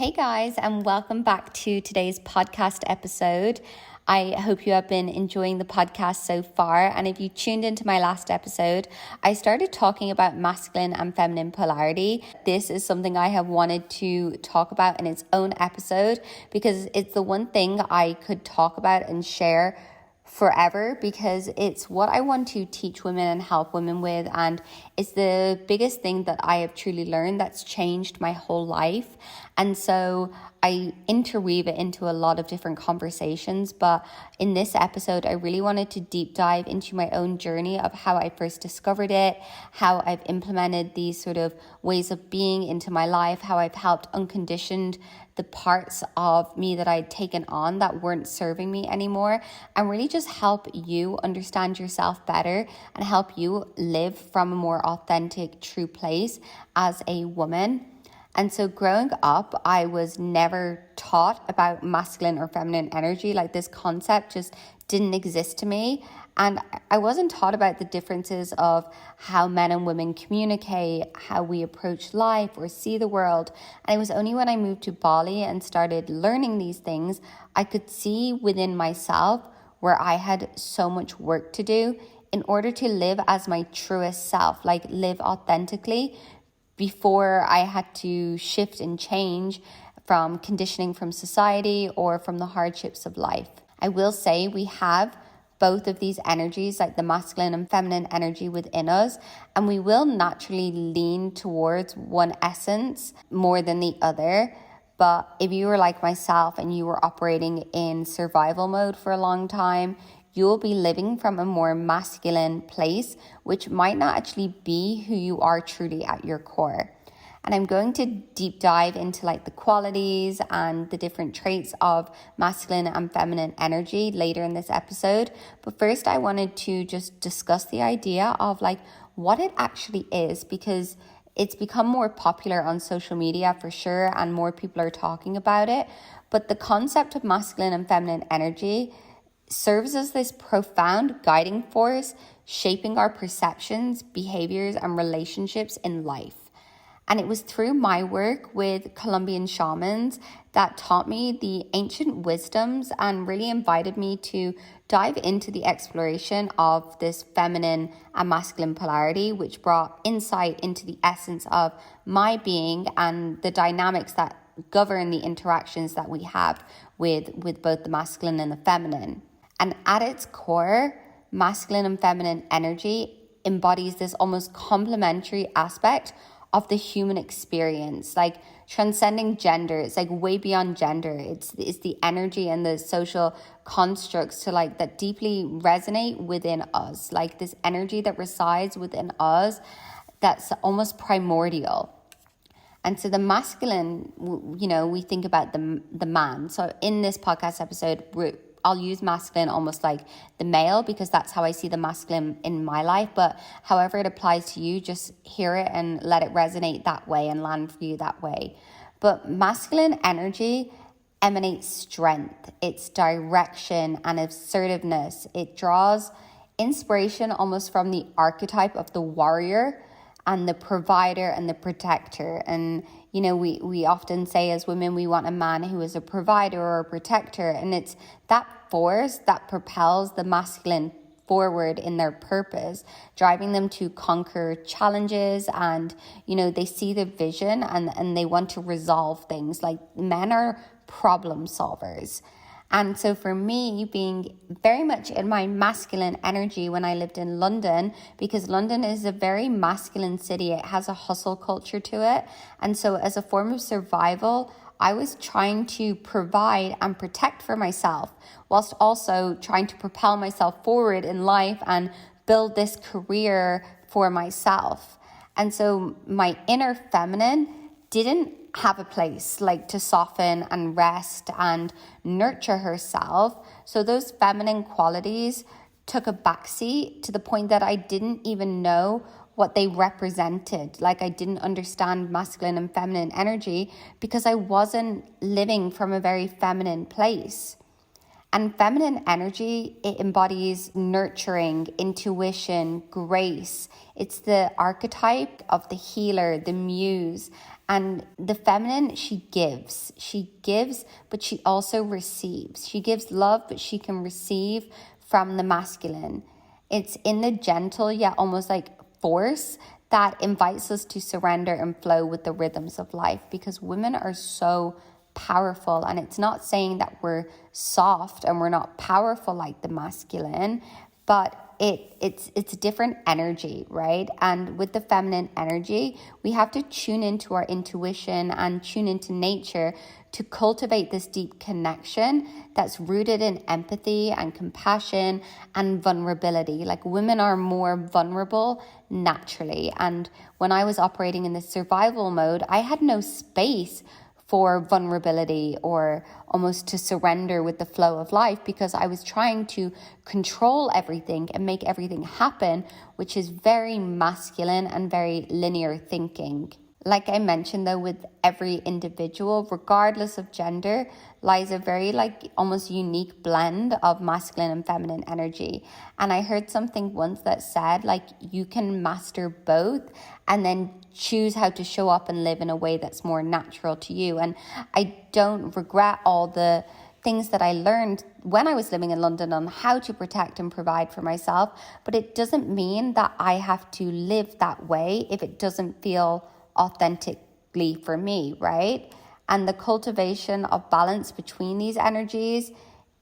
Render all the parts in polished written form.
Hey guys, and welcome back to today's podcast episode. I hope you have been enjoying the podcast so far. And if you tuned into my last episode, I started talking about masculine and feminine polarity. This is something I have wanted to talk about in its own episode because it's the one thing I could talk about and share forever, because it's what I want to teach women and help women with, and it's the biggest thing that I have truly learned that's changed my whole life. And so I interweave it into a lot of different conversations, but in this episode I really wanted to deep dive into my own journey of how I first discovered it, how I've implemented these sort of ways of being into my life, how I've helped unconditioned the parts of me that I'd taken on that weren't serving me anymore, and really just help you understand yourself better and help you live from a more authentic, true place as a woman. And so growing up, I was never taught about masculine or feminine energy. Like, this concept just didn't exist to me. And I wasn't taught about the differences of how men and women communicate, how we approach life or see the world. And it was only when I moved to Bali and started learning these things, I could see within myself where I had so much work to do in order to live as my truest self, like live authentically, before I had to shift and change from conditioning from society or from the hardships of life. I will say we have both of these energies, like the masculine and feminine energy within us, and we will naturally lean towards one essence more than the other. But if you were like myself and you were operating in survival mode for a long time, you'll be living from a more masculine place, which might not actually be who you are truly at your core. And I'm going to deep dive into like the qualities and the different traits of masculine and feminine energy later in this episode. But first, I wanted to just discuss the idea of like what it actually is, because it's become more popular on social media for sure, and more people are talking about it. But the concept of masculine and feminine energy serves as this profound guiding force, shaping our perceptions, behaviors, and relationships in life. And it was through my work with Colombian shamans that taught me the ancient wisdoms and really invited me to dive into the exploration of this feminine and masculine polarity, which brought insight into the essence of my being and the dynamics that govern the interactions that we have with both the masculine and the feminine. And at its core, masculine and feminine energy embodies this almost complementary aspect of the human experience, like transcending gender. It's like way beyond gender. It's the energy and the social constructs to like that deeply resonate within us, like this energy that resides within us that's almost primordial. And so the masculine, we think about the man. So in this podcast episode, I'll use masculine almost like the male, because that's how I see the masculine in my life. But however it applies to you, just hear it and let it resonate that way and land for you that way. But masculine energy emanates strength, its direction and assertiveness. It draws inspiration almost from the archetype of the warrior and the provider and the protector. And we often say as women, we want a man who is a provider or a protector. And it's that force that propels the masculine forward in their purpose, driving them to conquer challenges. And, they see the vision and they want to resolve things. Like, men are problem solvers. And so for me, being very much in my masculine energy when I lived in London, because London is a very masculine city, it has a hustle culture to it. And so as a form of survival, I was trying to provide and protect for myself, whilst also trying to propel myself forward in life and build this career for myself. And so my inner feminine didn't have a place like to soften and rest and nurture herself. So those feminine qualities took a backseat to the point that I didn't even know what they represented. Like, I didn't understand masculine and feminine energy because I wasn't living from a very feminine place. And feminine energy, it embodies nurturing, intuition, grace. It's the archetype of the healer, the muse. And the feminine, she gives, but she also receives. She gives love, but she can receive from the masculine. It's in the gentle, yet almost like force that invites us to surrender and flow with the rhythms of life, because women are so powerful. And it's not saying that we're soft and we're not powerful like the masculine, but it's a different energy, right? And with the feminine energy, we have to tune into our intuition and tune into nature to cultivate this deep connection that's rooted in empathy and compassion and vulnerability. Like, women are more vulnerable naturally. And when I was operating in the survival mode, I had no space for vulnerability or almost to surrender with the flow of life, because I was trying to control everything and make everything happen, which is very masculine and very linear thinking. Like I mentioned, though, with every individual, regardless of gender, lies a very almost unique blend of masculine and feminine energy. And I heard something once that said you can master both and then choose how to show up and live in a way that's more natural to you. And I don't regret all the things that I learned when I was living in London on how to protect and provide for myself, but it doesn't mean that I have to live that way if it doesn't feel authentically for me, right? And the cultivation of balance between these energies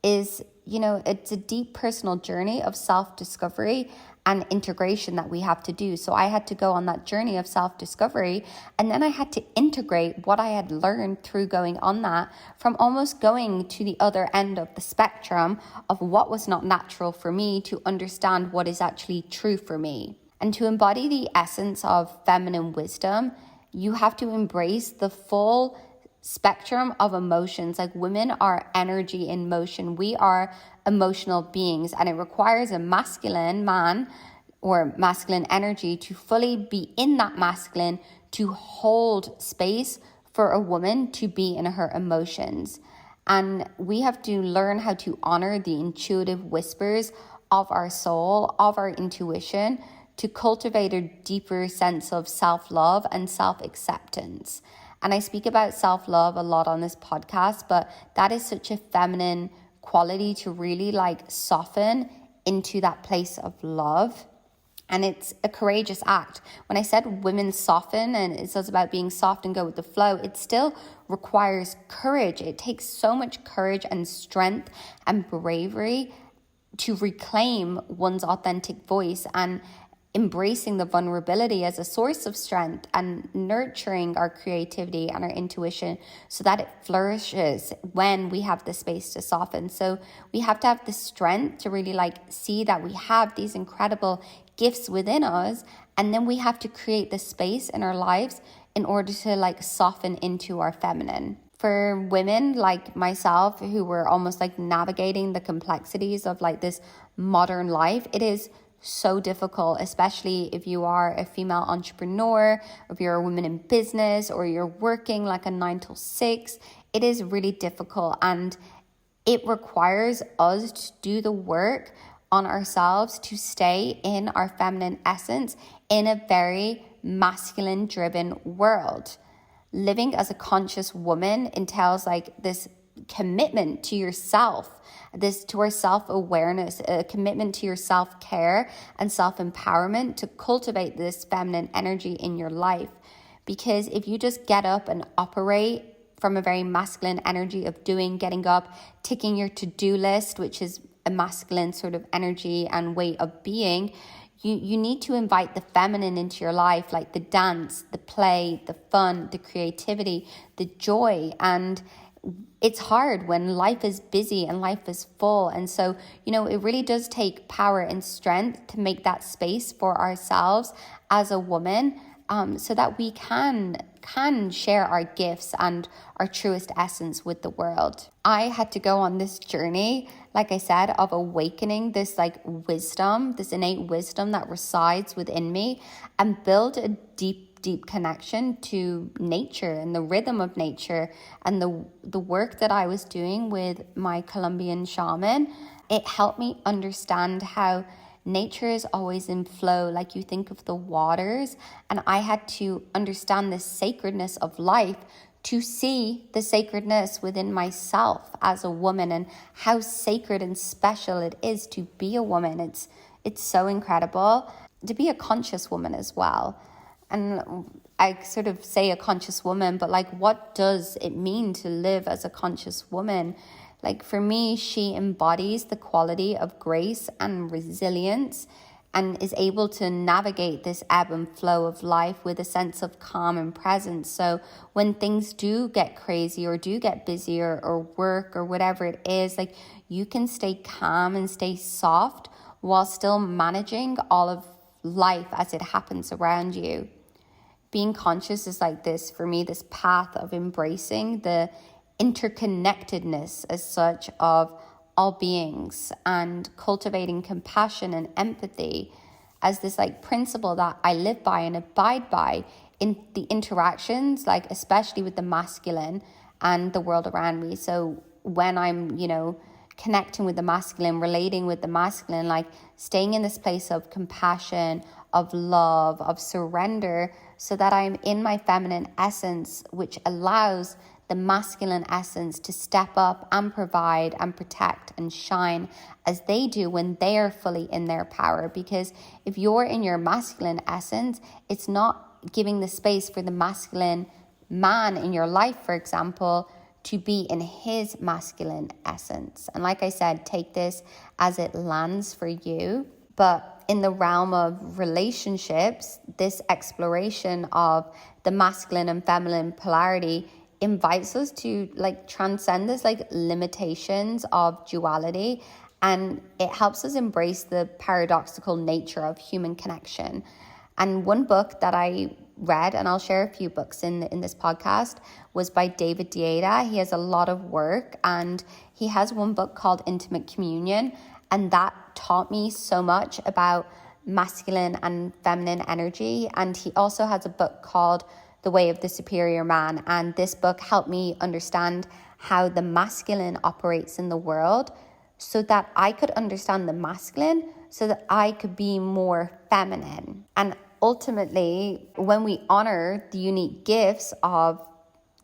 is, it's a deep personal journey of self-discovery and integration that we have to do. So I had to go on that journey of self-discovery, and then I had to integrate what I had learned through going on that, from almost going to the other end of the spectrum of what was not natural for me to understand what is actually true for me. And to embody the essence of feminine wisdom, you have to embrace the full spectrum of emotions. Like, women are energy in motion. We are emotional beings, and it requires a masculine man or masculine energy to fully be in that masculine, to hold space for a woman to be in her emotions. And we have to learn how to honor the intuitive whispers of our soul, of our intuition, to cultivate a deeper sense of self-love and self-acceptance. And I speak about self-love a lot on this podcast, but that is such a feminine quality to really soften into that place of love. And it's a courageous act. When I said women soften and it says about being soft and go with the flow, it still requires courage. It takes so much courage and strength and bravery to reclaim one's authentic voice, and embracing the vulnerability as a source of strength and nurturing our creativity and our intuition so that it flourishes when we have the space to soften. So we have to have the strength to really see that we have these incredible gifts within us, and then we have to create the space in our lives in order to soften into our feminine. For women like myself who were almost navigating the complexities of this modern life, it is so difficult, especially if you are a female entrepreneur, if you're a woman in business, or you're working a 9 to 6. It is really difficult, and it requires us to do the work on ourselves to stay in our feminine essence in a very masculine driven world. Living as a conscious woman entails this commitment to yourself, to our self-awareness, a commitment to your self-care and self-empowerment to cultivate this feminine energy in your life. Because if you just get up and operate from a very masculine energy of getting up, ticking your to-do list, which is a masculine sort of energy and way of being, you need to invite the feminine into your life, the dance, the play, the fun, the creativity, the joy. And it's hard when life is busy and life is full. And so, it really does take power and strength to make that space for ourselves as a woman, so that we can share our gifts and our truest essence with the world. I had to go on this journey, like I said, of awakening this wisdom, this innate wisdom that resides within me, and build a deep connection to nature and the rhythm of nature. And the work that I was doing with my Colombian shaman, it helped me understand how nature is always in flow. Like you think of the waters, and I had to understand the sacredness of life to see the sacredness within myself as a woman, and how sacred and special it is to be a woman. It's so incredible to be a conscious woman as well. And I sort of say a conscious woman, but like, what does it mean to live as a conscious woman? Like for me, she embodies the quality of grace and resilience, and is able to navigate this ebb and flow of life with a sense of calm and presence. So when things do get crazy or do get busy, or work or whatever it is, like you can stay calm and stay soft while still managing all of life as it happens around you. Being conscious is like this, for me, this path of embracing the interconnectedness as such of all beings, and cultivating compassion and empathy as this like principle that I live by and abide by in the interactions, like especially with the masculine and the world around me. So when I'm, connecting with the masculine, relating with the masculine, like staying in this place of compassion, of love, of surrender, so that I'm in my feminine essence, which allows the masculine essence to step up and provide and protect and shine as they do when they are fully in their power. Because if you're in your masculine essence, it's not giving the space for the masculine man in your life, for example, to be in his masculine essence. And like I said, take this as it lands for you. But in the realm of relationships, this exploration of the masculine and feminine polarity invites us to like transcend this like limitations of duality, and it helps us embrace the paradoxical nature of human connection. And one book that I read, and I'll share a few books in this podcast, was by David Deida. He has a lot of work, and he has one book called Intimate Communion, and that taught me so much about masculine and feminine energy. And he also has a book called The Way of the Superior Man, and this book helped me understand how the masculine operates in the world, so that I could understand the masculine, so that I could be more feminine. And ultimately, when we honor the unique gifts of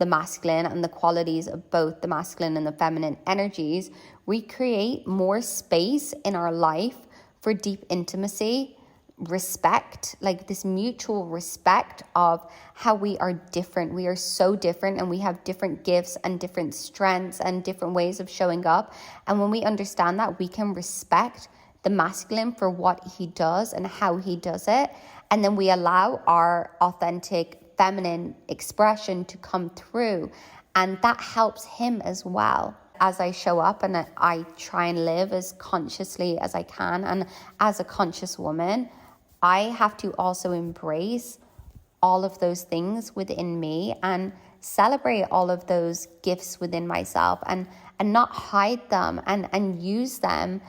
the masculine and the qualities of both the masculine and the feminine energies, we create more space in our life for deep intimacy, respect, like this mutual respect of how we are different. We are so different, and we have different gifts and different strengths and different ways of showing up. And when we understand that, we can respect the masculine for what he does and how he does it. And then we allow our authentic feminine expression to come through. And that helps him as well. As I show up and I try and live as consciously as I can, and as a conscious woman, I have to also embrace all of those things within me and celebrate all of those gifts within myself, and not hide them, and use them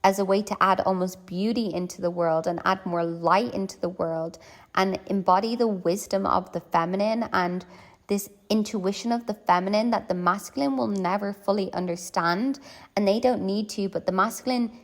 as a way to add almost beauty into the world and add more light into the world, and embody the wisdom of the feminine and this intuition of the feminine that the masculine will never fully understand, and they don't need to. But the masculine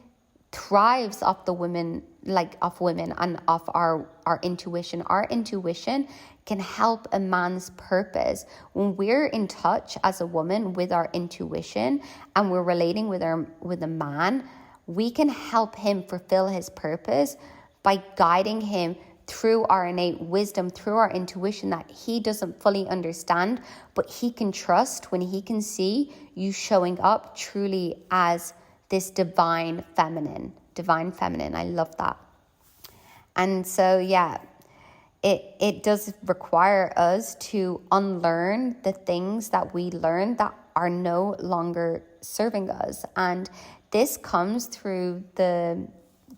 thrives off the women, like off women, and off our intuition. Our intuition can help a man's purpose. When we're in touch as a woman with our intuition, and we're relating with a man, we can help him fulfill his purpose by guiding him through our innate wisdom, through our intuition that he doesn't fully understand, but he can trust when he can see you showing up truly as this divine feminine. I love that. And so, yeah, it does require us to unlearn the things that we learned that are no longer serving us. And this comes through the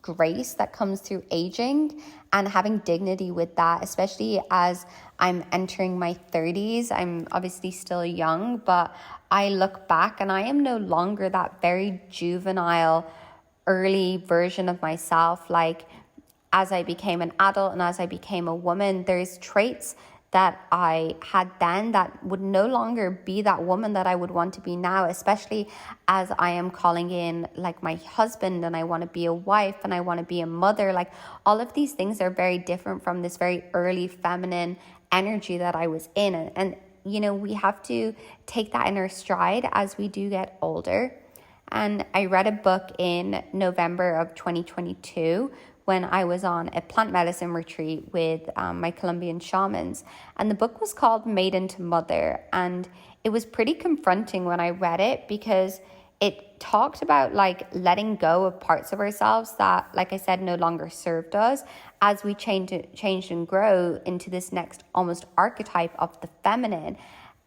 grace that comes through aging and having dignity with that, especially as I'm entering my 30s. I'm obviously still young, but I look back and I am no longer that very juvenile, early version of myself. Like, as I became an adult and as I became a woman, there's traits that I had then that would no longer be that woman that I would want to be now, especially as I am calling in like my husband, and I want to be a wife, and I want to be a mother. Like, all of these things are very different from this very early feminine energy that I was in. And you know, we have to take that in our stride as we do get older. And I read a book in November of 2022 when I was on a plant medicine retreat with my Colombian shamans. And the book was called Maiden to Mother. And it was pretty confronting when I read it, because it talked about like letting go of parts of ourselves that, like I said, no longer served us as we change and grow into this next almost archetype of the feminine.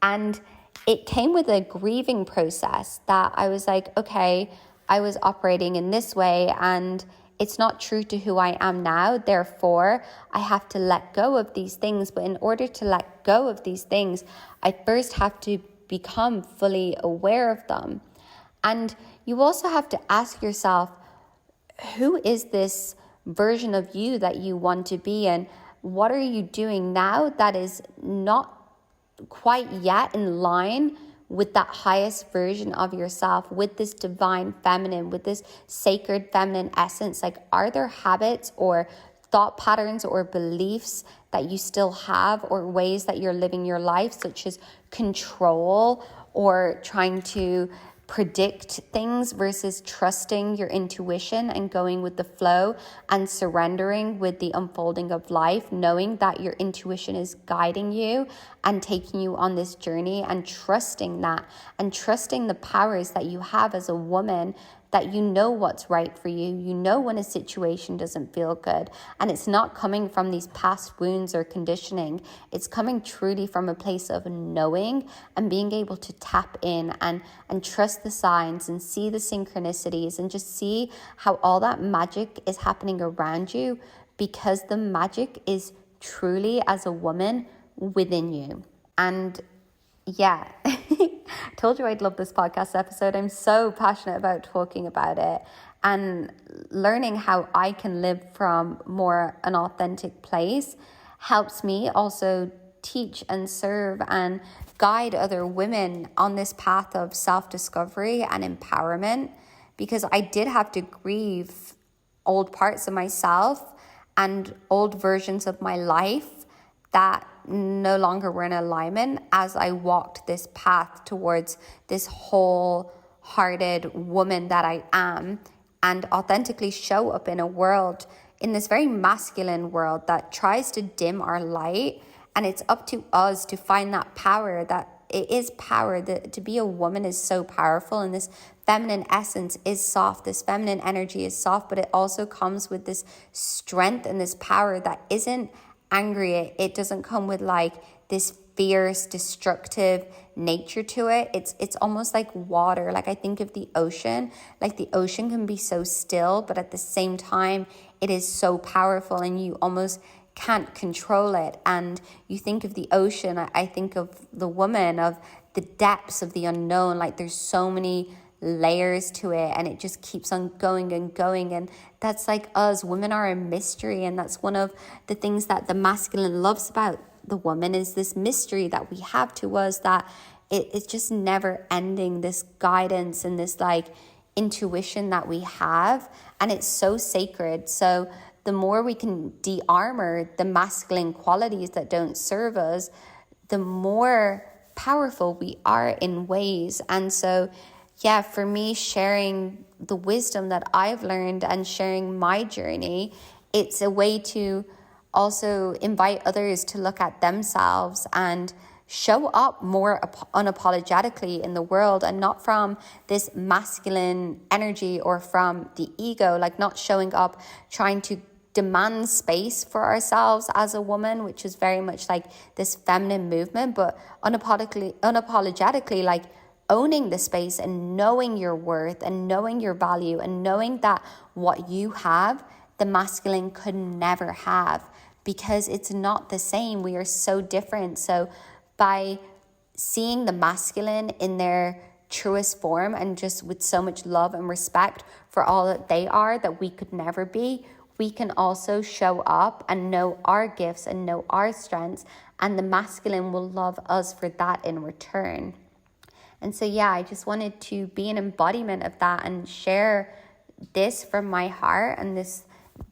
And it came with a grieving process that I was like, okay, I was operating in this way and it's not true to who I am now. Therefore, I have to let go of these things. But in order to let go of these things, I first have to become fully aware of them. And you also have to ask yourself, who is this version of you that you want to be? And what are you doing now that is not quite yet in line with that highest version of yourself, with this divine feminine, with this sacred feminine essence? Like, are there habits or thought patterns or beliefs that you still have, or ways that you're living your life, such as control or trying to predict things versus trusting your intuition and going with the flow and surrendering with the unfolding of life, knowing that your intuition is guiding you and taking you on this journey, and trusting that, and trusting the powers that you have as a woman, that you know what's right for you. You know when a situation doesn't feel good, and it's not coming from these past wounds or conditioning. It's coming truly from a place of knowing and being able to tap in and trust the signs and see the synchronicities and just see how all that magic is happening around you, because the magic is truly, as a woman, within you. And yeah, I told you I'd love this podcast episode. I'm so passionate about talking about it and learning how I can live from more an authentic place helps me also teach and serve and guide other women on this path of self-discovery and empowerment, because I did have to grieve old parts of myself and old versions of my life that no longer were in alignment as I walked this path towards this wholehearted woman that I am, and authentically show up in a world, in this very masculine world that tries to dim our light. And it's up to us to find that power, that it is power, that to be a woman is so powerful, and this feminine essence is soft, this feminine energy is soft, but it also comes with this strength and this power that isn't angry. It doesn't come with like this fierce, destructive nature to it. It's almost like water. Like, I think of the ocean, like the ocean can be so still, but at the same time, it is so powerful and you almost can't control it. And you think of the ocean, I think of the woman, of the depths of the unknown. Like, there's so many layers to it, and it just keeps on going and going. And that's like us. Women are a mystery, and that's one of the things that the masculine loves about the woman, is this mystery that we have to us, that it's just never ending, this guidance and this like intuition that we have, and it's so sacred. So the more we can de-armor the masculine qualities that don't serve us, the more powerful we are in ways. And so yeah, for me, sharing the wisdom that I've learned and sharing my journey, it's a way to also invite others to look at themselves and show up more unapologetically in the world, and not from this masculine energy or from the ego, like not showing up trying to demand space for ourselves as a woman, which is very much like this feminine movement, but unapologetically like owning the space and knowing your worth and knowing your value and knowing that what you have, the masculine could never have, because it's not the same. We are so different. So by seeing the masculine in their truest form and just with so much love and respect for all that they are, that we could never be, we can also show up and know our gifts and know our strengths, and the masculine will love us for that in return. And so, yeah, I just wanted to be an embodiment of that and share this from my heart, and this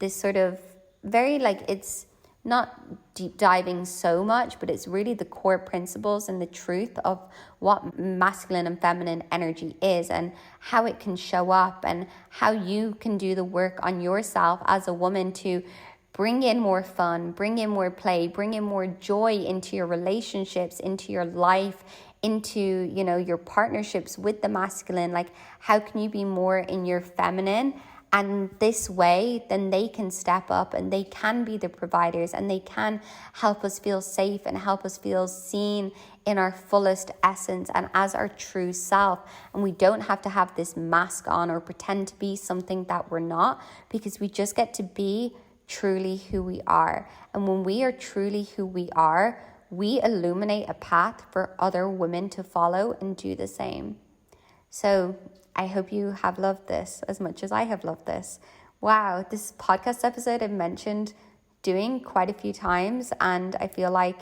sort of very, like, it's not deep diving so much, but it's really the core principles and the truth of what masculine and feminine energy is and how it can show up, and how you can do the work on yourself as a woman to bring in more fun, bring in more play, bring in more joy into your relationships, into your life, into, you know, your partnerships with the masculine. Like, how can you be more in your feminine? And this way, then they can step up and they can be the providers, and they can help us feel safe and help us feel seen in our fullest essence and as our true self. And we don't have to have this mask on or pretend to be something that we're not, because we just get to be truly who we are. And when we are truly who we are, we illuminate a path for other women to follow and do the same. So I hope you have loved this as much as I have loved this. Wow, this podcast episode I've mentioned doing quite a few times, and I feel like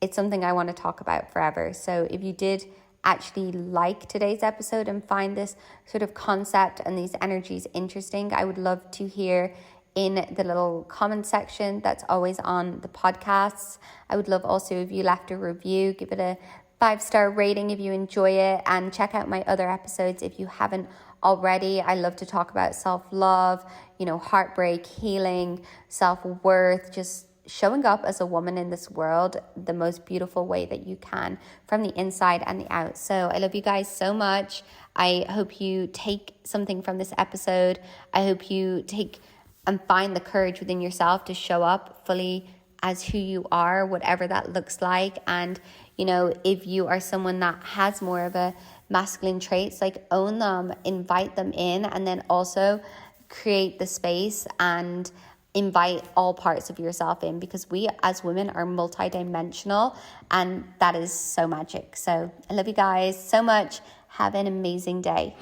it's something I want to talk about forever. So if you did actually like today's episode and find this sort of concept and these energies interesting, I would love to hear in the little comment section that's always on the podcasts. I would love also if you left a review, give it a 5-star rating if you enjoy it, and check out my other episodes if you haven't already. I love to talk about self-love, you know, heartbreak, healing, self-worth, just showing up as a woman in this world the most beautiful way that you can, from the inside and the out. So I love you guys so much. I hope you take something from this episode. I hope you take and find the courage within yourself to show up fully as who you are, whatever that looks like. And, you know, if you are someone that has more of a masculine traits, like, own them, invite them in, and then also create the space and invite all parts of yourself in, because we as women are multidimensional, and that is so magic. So I love you guys so much. Have an amazing day.